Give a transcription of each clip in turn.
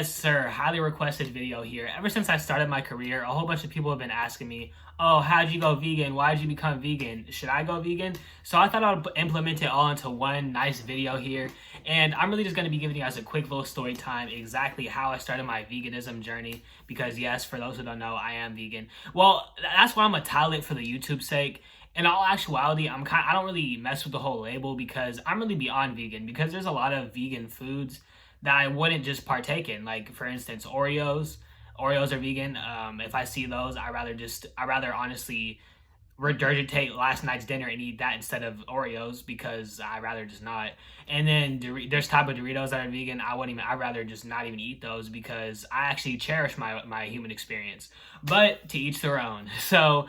Yes, sir. Highly requested video here. Ever since I started my career, a whole bunch of people have been asking me, oh, how'd you go vegan? Why'd you become vegan? Should I go vegan? So I thought I would implement it all into one nice video here. And I'm really just going to be giving you guys a quick little story time exactly how I started my veganism journey. Because yes, for those who don't know, I am vegan. Well, that's why I'm going to title it for the YouTube sake. In all actuality, I don't really mess with the whole label because I'm really beyond vegan, because there's a lot of vegan foods that I wouldn't just partake in. Like, for instance, Oreos. Oreos are vegan. If I see those, I rather honestly regurgitate last night's dinner and eat that instead of Oreos, because I rather just not. And then there's type of Doritos that are vegan. I'd rather just not even eat those because I actually cherish my human experience. But to each their own. So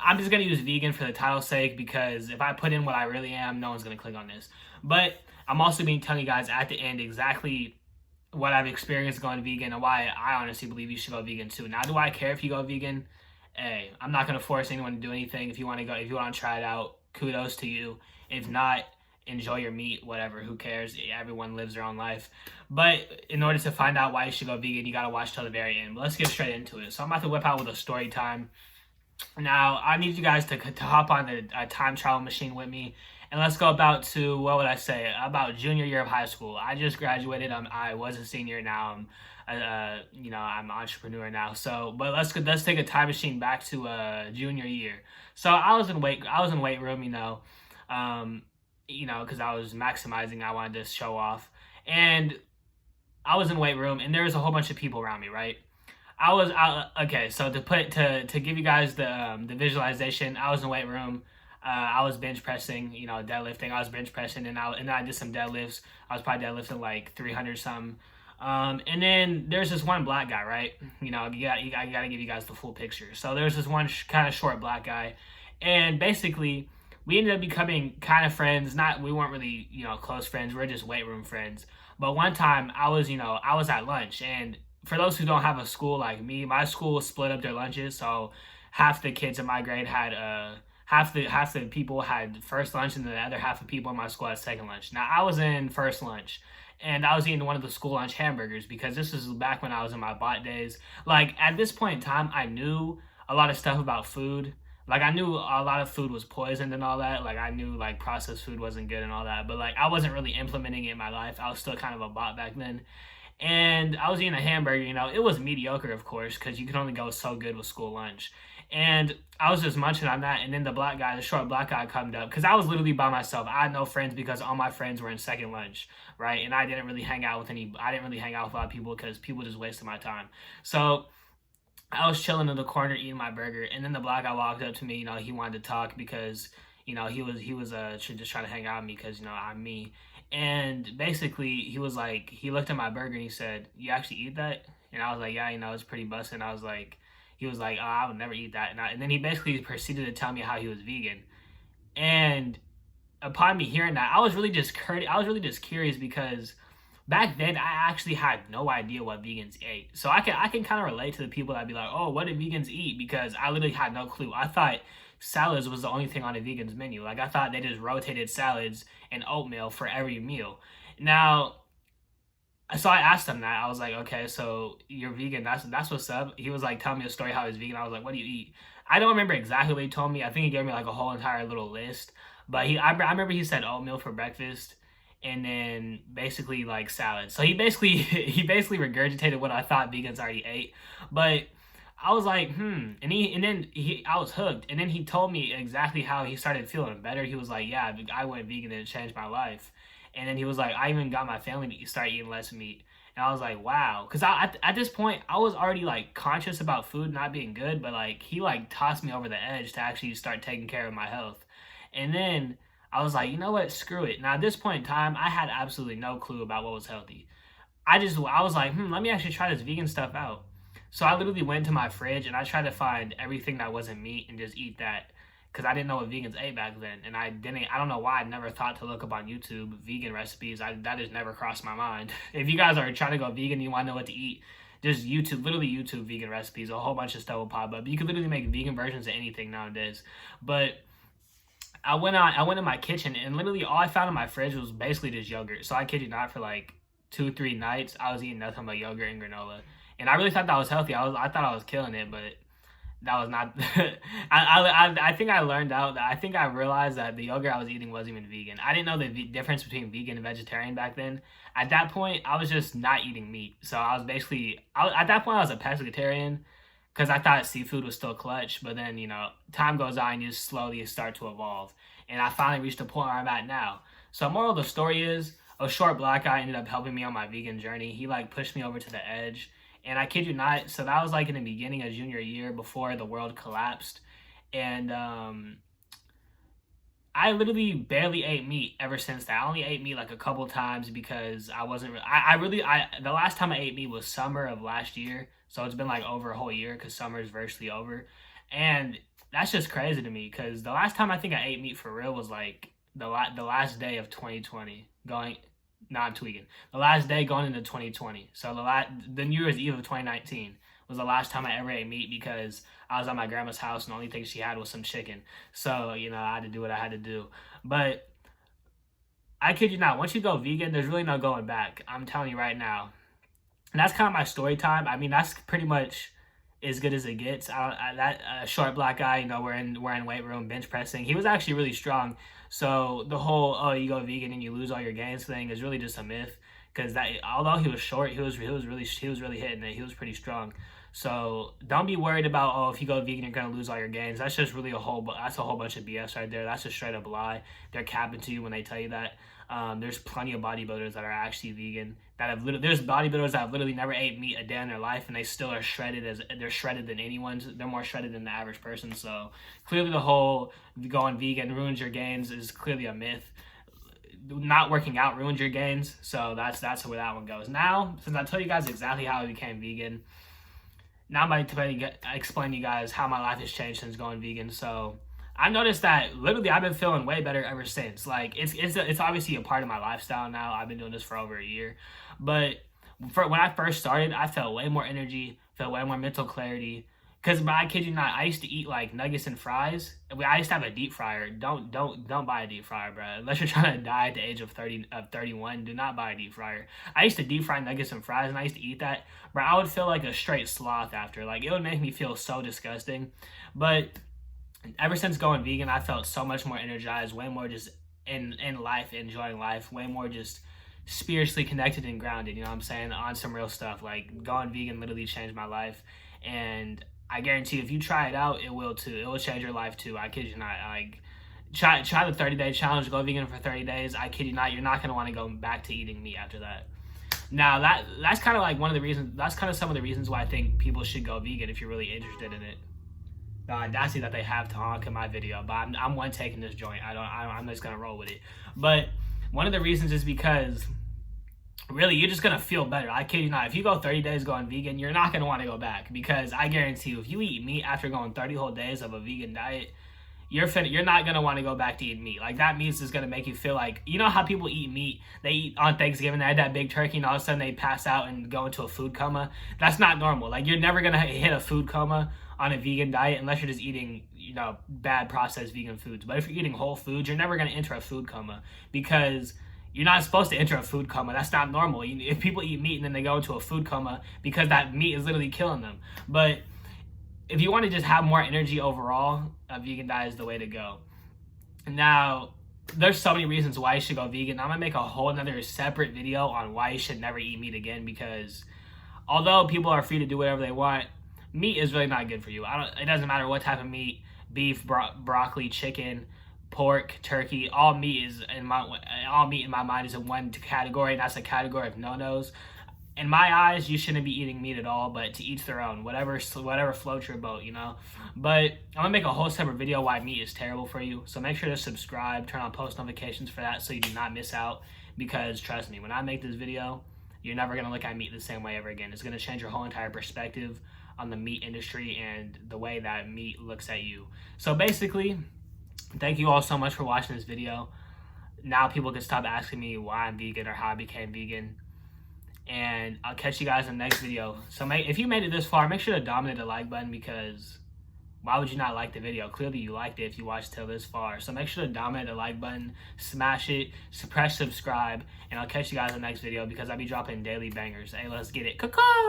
I'm just gonna use vegan for the title's sake, because if I put in what I really am, no one's gonna click on this. But I'm also being telling you guys at the end exactly what I've experienced going vegan and why I honestly believe you should go vegan too. Now, do I care if you go vegan? Hey, I'm not gonna force anyone to do anything. If you want to try it out, kudos to you. If not, enjoy your meat, whatever, who cares? Everyone lives their own life. But in order to find out why you should go vegan, you gotta watch till the very end. But let's get straight into it. So I'm about to whip out with a story time. Now, I need you guys to hop on the time travel machine with me, and let's go about to, what would I say, about junior year of high school. I just graduated. I was a senior. Now I'm an entrepreneur now. So, but let's take a time machine back to junior year. So I was in weight room, because I was maximizing. I wanted to show off, and I was in weight room, and there was a whole bunch of people around me, right? Okay. So to give you guys the visualization, I was in weight room. I was bench pressing, deadlifting. I was bench pressing, and then I did some deadlifts. I was probably deadlifting like 300 something. And then there's this one black guy, right? I gotta give you guys the full picture. So there's this one kind of short black guy, and basically we ended up becoming kind of friends. We weren't really close friends. We were just weight room friends. But one time I was at lunch, and for those who don't have a school like me, my school split up their lunches. So half the kids in my grade had half the people had first lunch, and the other half of people in my school had second lunch. Now I was in first lunch, and I was eating one of the school lunch hamburgers, because this is back when I was in my bot days. Like, at this point in time, I knew a lot of stuff about food. Like, I knew a lot of food was poisoned and all that. Like, I knew like processed food wasn't good and all that, but like I wasn't really implementing it in my life. I was still kind of a bot back then. And I was eating a hamburger. It was mediocre, of course, because you can only go so good with school lunch. And I was just munching on that, and then the short black guy, comes up, because I was literally by myself. I had no friends because all my friends were in second lunch, right? And I didn't really hang out with a lot of people, because people just wasted my time. So I was chilling in the corner eating my burger, and then the black guy walked up to me. He wanted to talk because he was just trying to hang out with me, because I'm me. And basically he looked at my burger and he said, "You actually eat that?" And I was like, "Yeah, it's pretty busted." He was like, "Oh, I would never eat that." And then he basically proceeded to tell me how he was vegan. And upon me hearing that, I was really just curious, because back then I actually had no idea what vegans ate. So I can kind of relate to the people that be like, "Oh, what do vegans eat?" Because I literally had no clue. I thought salads was the only thing on a vegan's menu. Like, I thought they just rotated salads and oatmeal for every meal. Now, so I asked him that. I was like, "Okay, so you're vegan. That's what's up." He was like telling me a story how he's vegan. I was like, "What do you eat?" I don't remember exactly what he told me. I think he gave me like a whole entire little list. But I remember he said oatmeal for breakfast, and then basically like salad. So he basically he basically regurgitated what I thought vegans already ate. But I was like, and then I was hooked. And then he told me exactly how he started feeling better. He was like, "Yeah, I went vegan and it changed my life." And then he was like, "I even got my family to start eating less meat." And I was like, wow. Because at this point, I was already like conscious about food not being good, but like he like tossed me over the edge to actually start taking care of my health. And then I was like, you know what? Screw it. Now, at this point in time, I had absolutely no clue about what was healthy. I was like, let me actually try this vegan stuff out. So I literally went to my fridge and I tried to find everything that wasn't meat and just eat that, because I didn't know what vegans ate back then. And I don't know why I never thought to look up on YouTube vegan recipes. That just never crossed my mind. If you guys are trying to go vegan and you want to know what to eat, just literally YouTube vegan recipes. A whole bunch of stuff will pop up. You can literally make vegan versions of anything nowadays. But I went in my kitchen, and literally all I found in my fridge was basically just yogurt. So I kid you not, for like 2-3 nights, I was eating nothing but yogurt and granola, and I really thought that was healthy. I thought I was killing it, but that was not. I think I learned out that I think I realized that the yogurt I was eating wasn't even vegan. I didn't know the difference between vegan and vegetarian back then. At that point, I was just not eating meat. So I was basically, at that point, I was a pescatarian because I thought seafood was still clutch. But then, time goes on and you just slowly start to evolve. And I finally reached the point where I'm at now. So moral of the story is, a short black guy ended up helping me on my vegan journey. He like pushed me over to the edge. And I kid you not, so that was like in the beginning of junior year before the world collapsed. And I literally barely ate meat ever since that. I only ate meat like a couple times because I wasn't, the last time I ate meat was summer of last year. So it's been like over a whole year because summer is virtually over. And that's just crazy to me because the last time I think I ate meat for real was like the last day of 2020 going. No, I'm tweaking. The last day going into 2020. So the New Year's Eve of 2019 was the last time I ever ate meat because I was at my grandma's house and the only thing she had was some chicken. So, I had to do what I had to do. But I kid you not, once you go vegan, there's really no going back. I'm telling you right now. And that's kind of my story time. I mean, that's pretty much as good as it gets. That short black guy, we're in weight room bench pressing. He was actually really strong. So the whole you go vegan and you lose all your gains thing is really just a myth. Because that although he was short, he was really hitting it. He was pretty strong. So don't be worried about if you go vegan you're gonna lose all your gains. That's just really a whole bunch of BS right there. That's a straight up lie. They're capping to you when they tell you that. There's plenty of bodybuilders that are actually vegan there's bodybuilders that have literally never ate meat a day in their life and they still are they're shredded than anyone's. They're more shredded than the average person. So clearly the whole going vegan ruins your gains is clearly a myth. Not working out ruins your gains. So that's where that one goes. Now, since I told you guys exactly how I became vegan, now I'm about to explain to you guys how my life has changed since going vegan. So I noticed that literally I've been feeling way better ever since. Like it's obviously a part of my lifestyle now. I've been doing this for over a year, but when I first started, I felt way more energy, felt way more mental clarity. Cause I kid you not, I used to eat like nuggets and fries. I used to have a deep fryer. Don't buy a deep fryer, bro. Unless you're trying to die at the age of 31, do not buy a deep fryer. I used to deep fry nuggets and fries, and I used to eat that, bro. I would feel like a straight sloth after. Like it would make me feel so disgusting, but ever since going vegan, I felt so much more energized, way more just in life, enjoying life, way more just spiritually connected and grounded, you know what I'm saying, on some real stuff. Like going vegan literally changed my life, and I guarantee if you try it out, it will too. It will change your life too. I kid you not. Like try the 30-day challenge, go vegan for 30 days. I kid you not, you're not going to want to go back to eating meat after that. Now that's kind of like one of the reasons, that's kind of some of the reasons why I think people should go vegan if you're really interested in it. The audacity that they have to honk in my video, but I'm one taking this joint. I'm just gonna roll with it. But one of the reasons is because really you're just gonna feel better. I kid you not. If you go 30 days going vegan, you're not gonna want to go back because I guarantee you, if you eat meat after going 30 whole days of a vegan diet, you're not gonna want to go back to eat meat. Like that meat is gonna make you feel like, you know how people eat meat, they eat on Thanksgiving, they had that big turkey and all of a sudden they pass out and go into a food coma. That's not normal. Like you're never gonna hit a food coma on a vegan diet unless you're just eating bad processed vegan foods. But if you're eating whole foods, you're never gonna enter a food coma because you're not supposed to enter a food coma. That's not normal. If people eat meat and then they go into a food coma because that meat is literally killing them. But if you want to just have more energy overall, a vegan diet is the way to go. Now, there's so many reasons why you should go vegan. I'm going to make a whole another separate video on why you should never eat meat again because although people are free to do whatever they want, meat is really not good for you. It doesn't matter what type of meat, beef, broccoli, chicken, pork, turkey, all meat in my mind is in one category, and that's a category of no-nos. In my eyes, you shouldn't be eating meat at all, but to each their own. Whatever floats your boat, But I'm gonna make a whole separate video why meat is terrible for you. So make sure to subscribe, turn on post notifications for that so you do not miss out. Because trust me, when I make this video, you're never gonna look at meat the same way ever again. It's gonna change your whole entire perspective on the meat industry and the way that meat looks at you. So basically, thank you all so much for watching this video. Now people can stop asking me why I'm vegan or how I became vegan. And I'll catch you guys in the next video. So if you made it this far, make sure to dominate the like button because Why would you not like the video? Clearly you liked it if you watched till this far. So make sure to dominate the like button, smash it, press subscribe, and I'll catch you guys in the next video because I'll be dropping daily bangers. Hey, let's get it. Caw-caw!